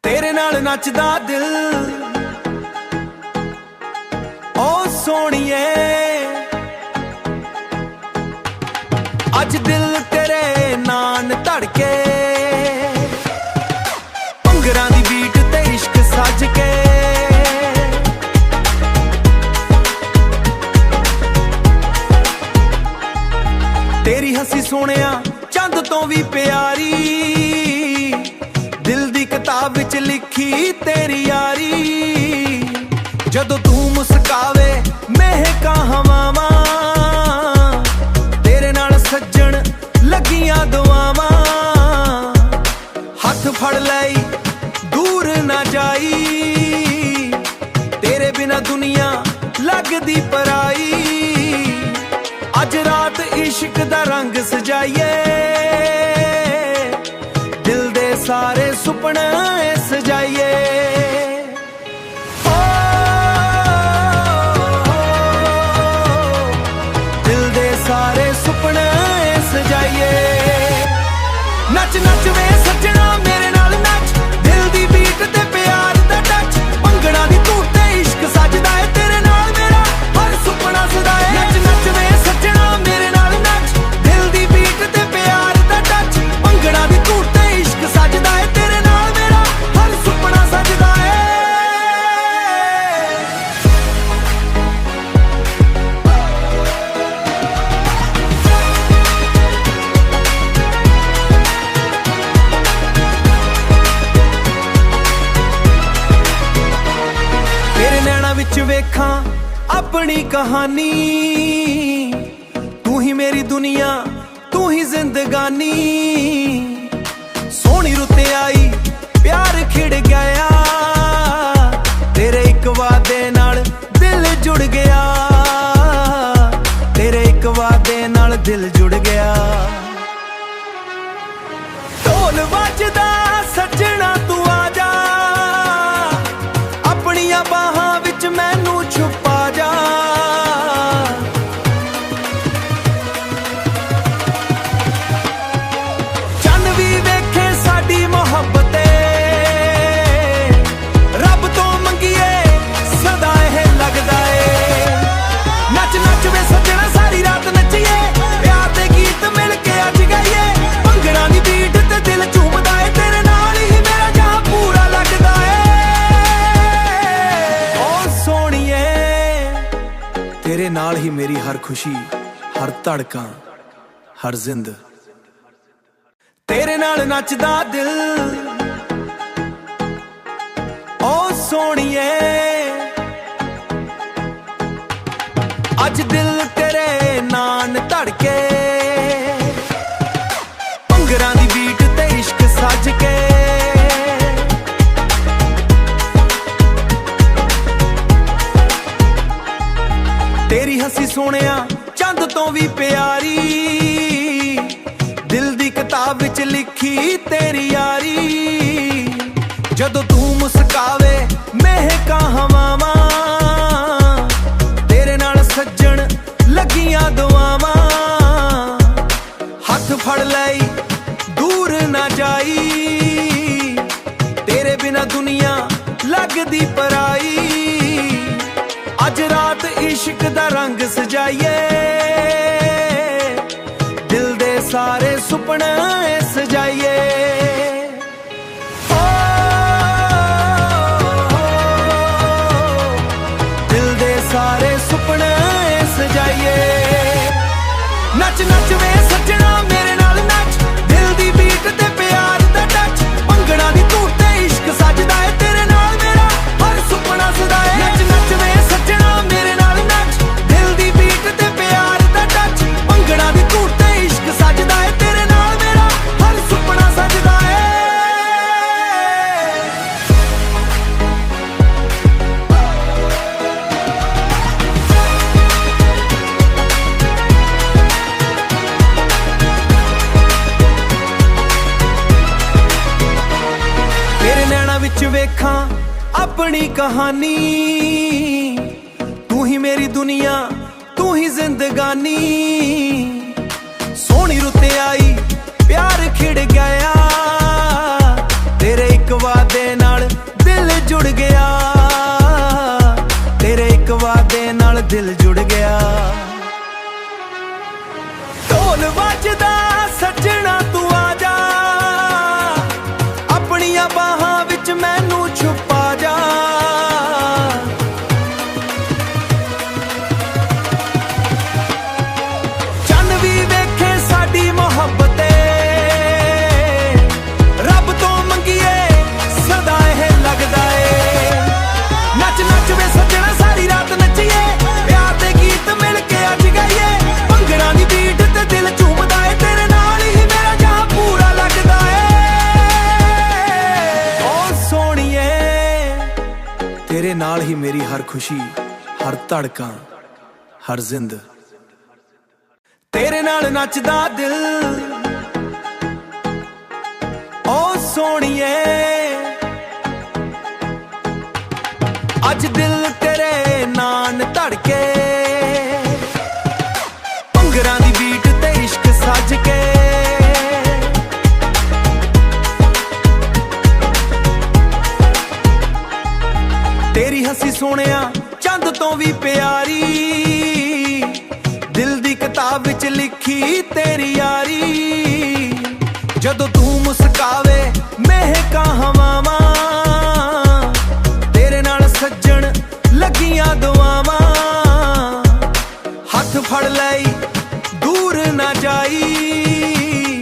तेरे नाल नचदा दिल ओ सोहणीए अज दिल तेरे नाल धड़के भंगरां दी बीट ते इश्क सज के तेरी हंसी सोहणिया चंद तो भी प्यारी दिल दी किताब विच लिखी तेरी यारी जदों तू मुस्कावे महकां हवावां तेरे नाल सज्जण लगियां दुआवां हथ फड़ लई दूर ना जाई तेरे बिना दुनिया लगदी पराई अज रात इश्क दा रंग सजाइए दिल दे सारे सुपने सजाइए दिल दे सारे सुपने सजाइए नच नच वे सजना मेरे नाल नच दिल दी बीट ते प्यार दा टच भंगड़ा दी धूट ते इश्क सजदा है तेरे नाल मेरा हर सुपना सदा है नच नच वे सजना मेरे नाल नच दिल दी बीट ते प्यार दा टच भंगड़ा दी धूट ते इश्क सजदा है तेरे नाल मेरा हर सुपना सजदा है तेरे नैना विच वेखां अपनी कहानी तू ही मेरी दुनिया तू ही जिंदगानी सोहनी रुते आई प्यार खिड़ गया तेरे एक वादे नाल दिल जुड़ गया तेरे एक वादे नाल दिल जुड़ गया ढोल वजदा सजना तू आजा अपनियां बाहां विच मैनू छुपा जा चंद भी वेखे साडी मोहब्बत रब तो मंगीए सदा एह लगदा ए नच नच वे सजना सारी रात नचीए प्यार दे गीत मिल के अज गाइए भंगड़ा दी बीट ते दिल झूमदा ए तेरे नाल ही मेरा जहां पूरा लगदा ए ओ सोहणीए तेरे नाल ही मेरी हर खुशी हर धड़कां हर जिंद तेरे नाल नचदा दिल ओ सोहणीए अज दिल तेरे नाल धड़के भंगरां दी बीट ते इश्क सज के तेरी हंसी सोहणिया चंद तो भी प्यारी दिल दी किताब विच लिखी तेरी यारी जदों तू मुस्कावे महकां हवावां तेरे नाल सज्जण लगियां दुआवां हथ फड़ लई दूर ना जाई तेरे बिना दुनिया लगदी पराई अज रात इश्क दा रंग सजाइए दिल दे सारे सुपने सजाइए दिल दे सारे सुपने सजाइए नच नच वे सजना मेरे नाल नच दिल दी बीट ते प्यार दा टच भंगड़ा दी धूट ते इश्क सजदा है तेरे नाल मेरा हर सुपना सदा है नच नच वे सजना मेरे नाल नच दिल दी बीट ते प्यार दा टच भंगड़ा दी धूट ते इश्क सजदा है तेरे नाल मेरा हर सुपना सजदा है तेरे नैना विच वेखां अपनी कहानी तू ही मेरी दुनिया तू ही जिंदगानी सोहनी रुते आई प्यार खिड़ गया तेरे एक वादे नाल ਬਾਹਾਂ ਵਿੱਚ ਮੈਨੂੰ ਛੁਪਾ ਜਾ। ਚੰਨ ਵੀ ਵੇਖੇ ਸਾਡੀ ਮੁਹੱਬਤ ਰੱਬ ਤੋਂ ਮੰਗੀਏ ਸਦਾ ਇਹ ਲੱਗਦਾ ਏ। ਨੱਚ ਨੱਚ ਵੇ ਸੱਜਣਾ ਸਾਰੀ ਰਾਤ ਨੱਚੀਏ, ਪਿਆਰ ਦੇ ਗੀਤ ਮਿਲ ਕੇ ਅੱਜ ਗਾਈਏ। ਭੰਗੜਾ ਦੀ ਬੀਟ ਤੇ ਦਿਲ ਝੂਮਦਾ ਏ, ਤੇਰੇ ਨਾਲ ਹੀ ਮੇਰਾ ਜਹਾਂ ਪੂਰਾ ਲੱਗਦਾ ਏ। ਓ ਸੋਹਣੀਏ ਤੇਰੇ ਨਾਲ ਹੀ ਮੇਰੀ ਹਰ ਖੁਸ਼ੀ, ਹਰ ਧੜਕਾਂ, ਹਰ ਜ਼ਿੰਦ। ਤੇਰੇ ਨਾਲ ਨੱਚਦਾ ਦਿਲ ਓ ਸੋਹਣੀਏ, ਅੱਜ ਦਿਲ ਤੇਰੇ ਨਾਲ ਧੜਕੇ। ਭੰਗੜਾਂ ਦੀ ਬੀਟ ਤੇ ਇਸ਼ਕ ਸੱਜ ਕੇ। ਤੇਰੀ ਹੱਸੀ ਸੋਹਣਿਆ ਚੰਦ ਤੋਂ ਵੀ ਪਿਆਰੀ, ਦਿਲ ਦੀ ਕਿਤਾਬ ਵਿੱਚ ਲਿਖੀ ਤੇਰੀ ਯਾਰੀ। ਜਦੋਂ ਤੂੰ ਮੁਸਕਾਵੇ ਮਹਿਕਾਂ ਹਵਾਵਾਂ, ਤੇਰੇ ਨਾਲ ਸੱਜਣ ਲੱਗੀਆਂ ਦੁਆਵਾਂ। ਹੱਥ ਫੜ ਲਈ ਦੂਰ ਨਾ ਜਾਈ,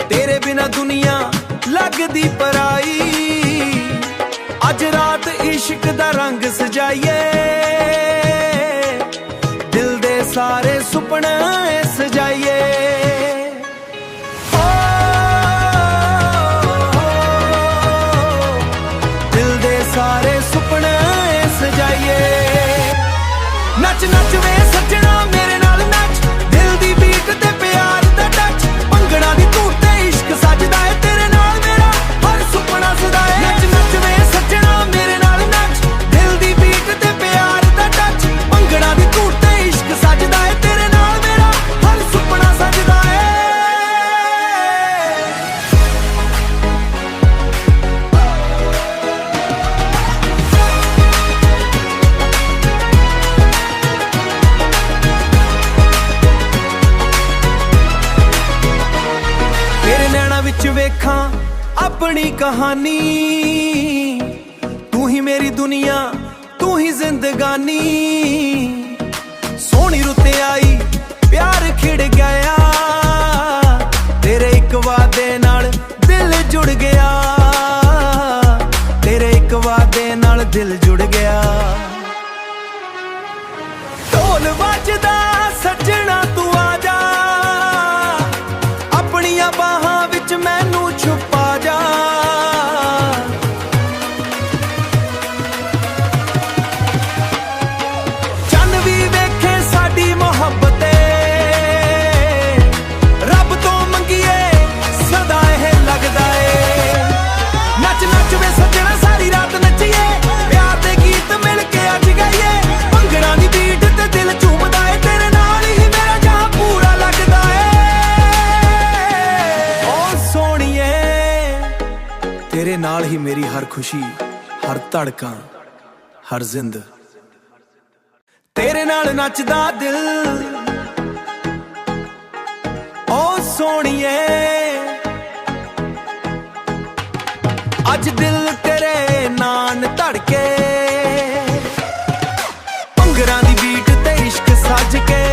ਤੇਰੇ ਬਿਨਾ ਦੁਨੀਆ ਲੱਗਦੀ ਪਰਾਈ। ਅੱਜ ਰਾਤ ਇਸ਼ਕ ਦਾ ਰੰਗ ਸਜਾਈਏ, ਦਿਲ ਦੇ ਸਾਰੇ ਸੁਪਨੇ ਸਜਾਈਏ। ਦਿਲ ਦੇ ਸਾਰੇ ਸੁਪਨੇ ਸਜਾਈਏ। ਨੱਚ ਨੱਚ ਵੇ ਸੱਜਣਾ ਮੇਰੇ ਨਾਲ ਨੱਚ, ਦਿਲ ਦੀ ਬੀਟ ਤੇ ਪਿਆਰ ਦਾ ਟੱਚ। ਭੰਗੜਾ ਦੀ ਧੂੜ ਤੇ ਇਸ਼ਕ ਸੱਜਦਾ ਏ, ਤੇਰੇ ਨਾਲ ਮੇਰਾ ਹਰ ਸੁਪਨਾ ਸਦਾ ਏ। ਨੱਚ ਨੱਚ ਵੇ ਸੱਜਣਾ ਮੇਰੇ ਨਾਲ ਨੱਚ, ਦਿਲ ਦੀ ਬੀਟ ਤੇ ਪਿਆਰ ਦਾ ਟੱਚ। ਭੰਗੜਾ ਦੀ ਧੂੜ ਤੇ ਇਸ਼ਕ ਸੱਜਦਾ ਏ, ਤੇਰੇ ਨਾਲ ਮੇਰਾ ਹਰ ਸੁਪਨਾ ਸੱਜਦਾ ਏ। ਤੇਰੇ ਨੈਣਾਂ ਵਿੱਚ ਵੇਖਾਂ ਆਪਣੀ ਕਹਾਣੀ, ਤੂੰ ਹੀ ਮੇਰੀ ਦੁਨੀਆ, ਤੂੰ ਹੀ ਜ਼ਿੰਦਗਾਨੀ। ਸੋਹਣੀ ਰੁੱਤ ਆਈ ਪਿਆਰ ਖਿੜ ਗਿਆ, ਤੇਰੇ ਇੱਕ ਵਾਅਦੇ ਨਾਲ ਦਿਲ ਜੁੜ ਗਿਆ। ਤੇਰੇ ਇੱਕ ਵਾਅਦੇ ਨਾਲ ਦਿਲ ਜੁੜ ਗਿਆ। ਢੋਲ ਵੱਜਦਾ ਸੱਜਣਾ ਤੂੰ ਆ ਜਾ, ਆਪਣੀਆਂ ਬਾਹਾਂ ਵਿੱਚ ਮੈਨੂੰ ਛੁਪਾ ਜਾ। ਚੰਨ ਵੀ ਵੇਖੇ ਸਾਡੀ ਮੁਹੱਬਤ ਰੱਬ ਤੋਂ ਮੰਗੀਏ ਸਦਾ ਇਹ ਲੱਗਦਾ ਏ। ਨੱਚ ਨੱਚ ਵੇ ਸੱਜਣਾ ਸਾਰੀ ਰਾਤ ਨੱਚੀਏ, ਪਿਆਰ ਦੇ ਗੀਤ ਮਿਲ ਕੇ ਅੱਜ ਗਾਈਏ। ਭੰਗੜਾਂ ਦੀ ਬੀਟ ਤੇ ਦਿਲ ਝੂਮਦਾ ਏ, ਤੇਰੇ ਨਾਲ ਹੀ ਮੇਰਾ ਜਹਾਂ ਪੂਰਾ ਲੱਗਦਾ ਏ। ਓ ਸੋਹਣੀਏ ਤੇਰੇ ਨਾਲ ਹੀ ਮੇਰੀ ਹਰ ਖੁਸ਼ੀ, ਹਰ ਧੜਕਾਂ, ਹਰ ਜ਼ਿੰਦ। ਤੇਰੇ ਨਾਲ ਨੱਚਦਾ ਦਿਲ ਓ ਸੋਹਣੀਏ, ਅੱਜ ਦਿਲ ਤੇਰੇ ਨਾਲ ਧੜਕੇ। ਭੰਗੜਾਂ ਦੀ ਬੀਟ ਤੇ ਇਸ਼ਕ ਸੱਜ ਕੇ।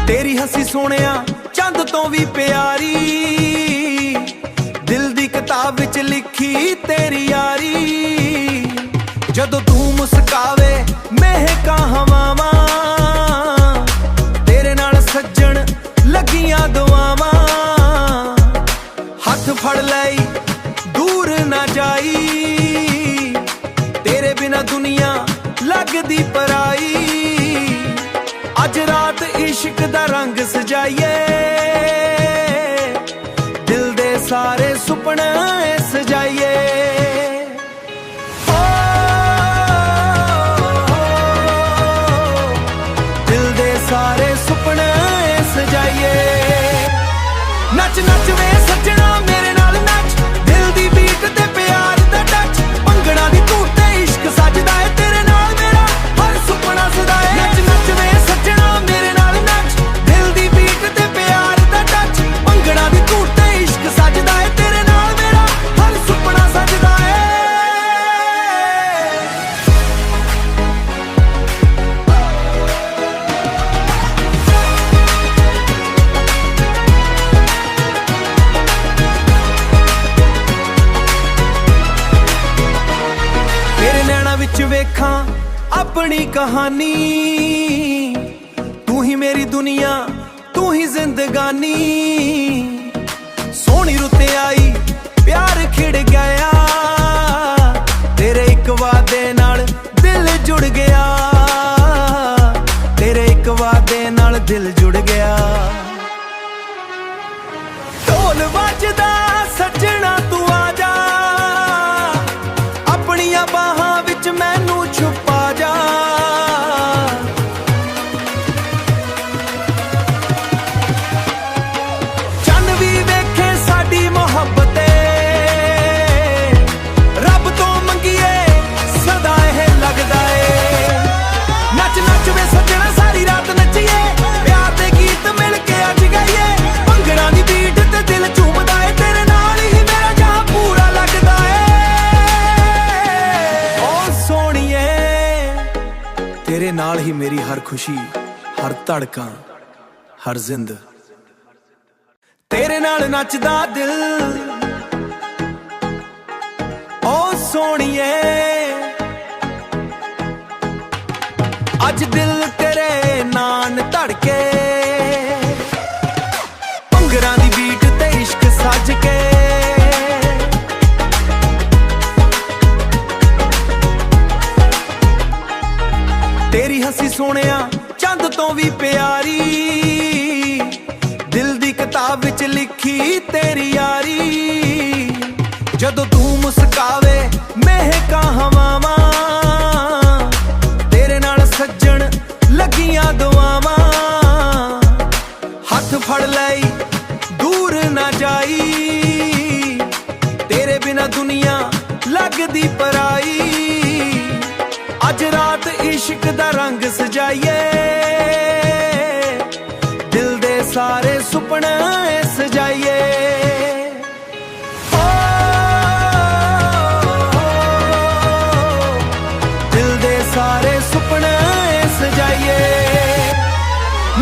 ਤੇਰੀ ਹੱਸੀ ਸੋਹਣਿਆ ਚੰਦ ਤੋਂ ਵੀ ਪਿਆਰੀ, ਦਿਲ ਦੀ ਕਿਤਾਬ ਵਿੱਚ ਲਿਖੀ ਤੇਰੀ ਯਾਰੀ। ਜਦੋਂ ਤੂੰ ਮੁਸਕਾਵੇ ਮਹਿਕਾਂ ਹਵਾਵਾਂ, ਤੇਰੇ ਨਾਲ ਸੱਜਣ ਲੱਗੀਆਂ ਦੁਆਵਾਂ। ਹੱਥ ਫੜ ਲਈ ਦੂਰ ਨਾ ਜਾਈ, ਤੇਰੇ ਬਿਨਾ ਦੁਨੀਆ ਲੱਗਦੀ ਪਰਾਈ। ਅੱਜ ਰਾਤ ਇਸ਼ਕ ਦਾ ਰੰਗ ਸਜਾਈਏ, ਦਿਲ ਦੇ ਸਾਰੇ ਸੁਪਨੇ ਸਜਾਈਏ। ਦਿਲ ਦੇ ਸਾਰੇ ਸੁਪਨੇ ਸਜਾਈਏ। ਨੱਚ ਨੱਚ ਵੇ ਸੱਜਣਾ ਮੇਰੇ ਨਾਲ ਨੱਚ, ਦਿਲ ਦੀ ਬੀਟ ਤੇ ਪਿਆਰ ਦਾ ਟੱਚ। ਭੰਗੜਾ ਦੀ ਧੂੜ ਤੇ ਇਸ਼ਕ ਸੱਜਦਾ ਏ, ਤੇਰੇ ਨਾਲ ਮੇਰਾ ਹਰ ਸੁਪਨਾ ਸਦਾ ਏ। ਨੱਚ ਨੱਚ ਵੇ ਸੱਜਣਾ ਮੇਰੇ ਨਾਲ ਨੱਚ, ਦਿਲ ਦੀ अपनी कहानी। तू ही मेरी दुनिया, तू ही जिंदगानी। सोहनी रुते आई प्यार खिड़ गया, तेरे एक वादे नाल दिल जुड़ गया, तेरे एक वादे नाल दिल जुड़ गया। ढोल वजदा सजना तू आजा, अपनियां बाहां विच मैनू छुपा जा। चन्न भी वेखे साडी मुहब्बत, रब तो मंगीए सदा एह लगदा ए। नच नच वे सजना सारी रात नचीए, प्यार दे गीत मिल के अज गाइए। भंगड़ा दी बीट ते दिल झूमदा ए, तेरे नाल ही मेरा जहां पूरा लगदा ए। ओ सोहणीए तेरे नाल ही मेरी हर खुशी, हर धड़कां, हर जिंद, तेरे नाल नचदा दिल। ओ सोहणीए अज दिल तेरे नाल धड़के, भंगड़ा दी बीट ते इश्क सज के। तेरी हंसी सोहणिया चंद तो भी प्यारी, दिल दी किताब विच लिखी तेरी यारी। जदों तू मुस्कावे महकां हवावां, तेरे नाल सज्जण लगियां दुआवां। हथ फड़ लई दूर ना जाई, तेरे बिना दुनिया लगदी पराई। अज रात इश्क दा रंग सजाइए, दिल दे सारे सुपने सजाइए। ओ, दिल दे सारे सुपने सजाइए।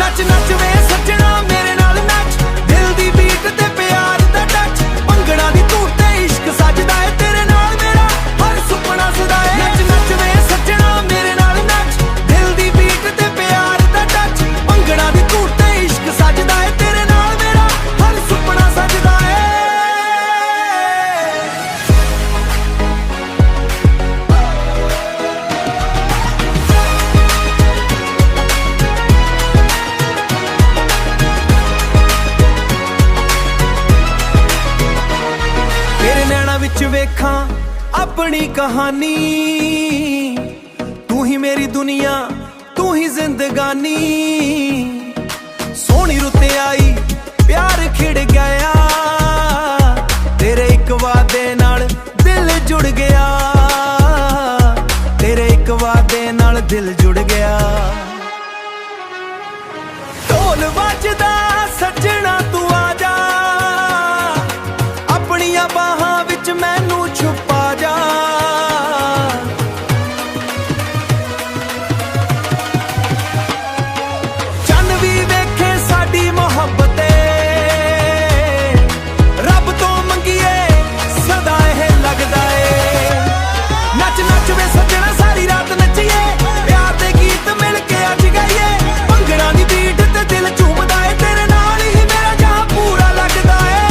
नच नच वे सजना मेरे नाल नच, दिल दी बीट ते प्यार दा टच। भंगड़ा दी धूड़ ते इश्क सजदा है, तेरे नाल मेरा हर सुपना सदा है। नच नच वे सजना मेरे नाल नच, दिल दी बीट ते प्यार दा टच। भंगड़ा दी धूड़ ते इश्क सजदा है, तेरे नाल मेरा हर सुपना सजदा है। तेरे नैना विच वेखां अपनी कहानी। तू ही मेरी दुनिया, तू ही जिंदगानी। सोहनी रुते आई प्यार खिड़ गया, तेरे एक वादे नाल दिल जुड़ गया, तेरे एक वादे नाल दिल जुड़ गया। ढोल वजदा सजना तू आजा, अपनियां बाहां विच मैनू छुपा जा। चन्न भी वेखे साडी मुहब्बत, रब तो मंगीए सदा एह लगदा ए। नच नच वे सजना सारी रात नचीए, प्यार दे गीत मिल के अज गाइए। भंगड़ा दी बीट ते दिल झूमदा ए, तेरे नाल ही मेरा जहां पूरा लगदा ए।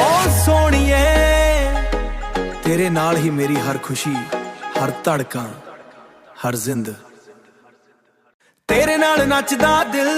ओ सोहणीए तेरे नाल ही मेरी हर खुशी, हर धड़कां, हर जिंद, तेरे नाल नचदा दिल।